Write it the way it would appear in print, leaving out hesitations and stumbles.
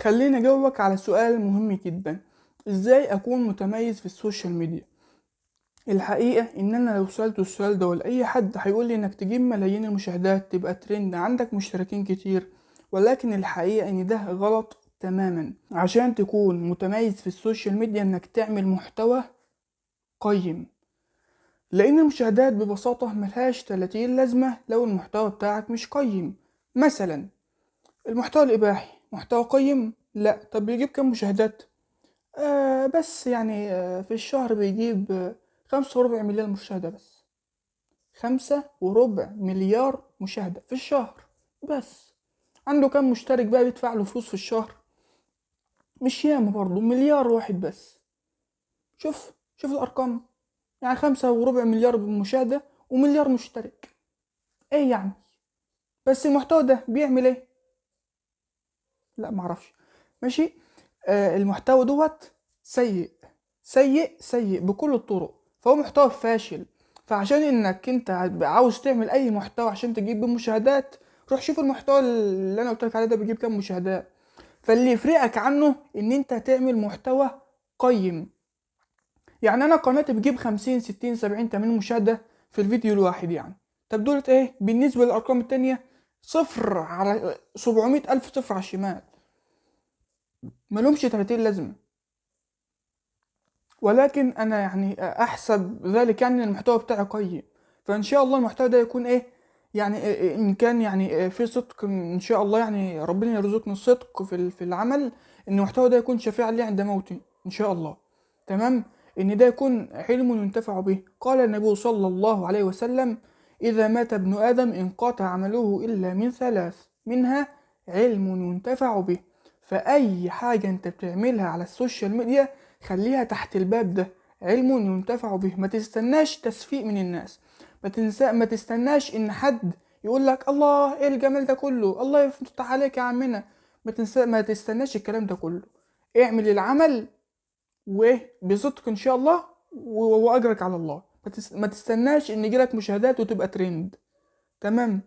خليني اجاوبك على سؤال مهم جدا. ازاي اكون متميز في السوشيال ميديا؟ الحقيقة ان انا لو سألت السؤال ده لأي حد هيقول لي انك تجيب ملايين المشاهدات، تبقى ترند، عندك مشتركين كتير. ولكن الحقيقة ان ده غلط تماما. عشان تكون متميز في السوشيال ميديا انك تعمل محتوى قيم، لان المشاهدات ببساطة ملهاش 30 لازمة لو المحتوى بتاعك مش قيم. مثلا المحتوى الاباحي محتوى قيم؟ لا. طب بيجيب كام مشاهدات؟ بس يعني في الشهر بيجيب 5.25 مليار مشاهدة بس. 5.25 مليار مشاهدة في الشهر بس. عنده كام مشترك بقى بيدفع له فلوس في الشهر؟ مش ياما برضه، مليار واحد بس. شوف الأرقام. يعني 5.25 مليار مشاهدة ومليار مشترك. ايه يعني؟ بس المحتوى ده بيعمل ايه؟ لا معرفش. ماشي. المحتوى دوت سيء سيء سيء بكل الطرق، فهو محتوى فاشل. فعشان انك انت عاوز تعمل اي محتوى عشان تجيب مشاهدات، روح شوف المحتوى اللي انا قلت لك عليه ده بيجيب كام مشاهدات. فاللي يفرقك عنه ان انت تعمل محتوى قيم. يعني انا قناتي بتجيب 50 60 70 80 مشاهدة في الفيديو الواحد يعني. طب دولت ايه بالنسبة للارقام التانية؟ صفر على 700 الف، صفر على الشمال، ملهمش 30 لازمة. ولكن انا يعني احسب ذلك يعني إن المحتوى بتاعي قيم. فان شاء الله المحتوى ده يكون ايه، يعني ان كان يعني في صدق ان شاء الله، يعني ربنا يرزقني الصدق في العمل، ان المحتوى ده يكون شفيعا لي عند موتي ان شاء الله. تمام. ان ده يكون علم ينتفع به. قال النبي صلى الله عليه وسلم: اذا مات ابن ادم انقطع عمله الا من ثلاث، منها علم ينتفع به. فاي حاجه انت بتعملها على السوشيال ميديا خليها تحت الباب ده: علم ينتفع به. ما تستناش تسفيق من الناس. ما تستناش ان حد يقول لك الله ايه الجمال ده كله، الله يفتح عليك يا عمنا. ما تستناش الكلام ده كله. اعمل العمل وايه بصدق ان شاء الله، واجرك على الله. ما تستناش ان يجيلك مشاهدات وتبقى ترند. تمام.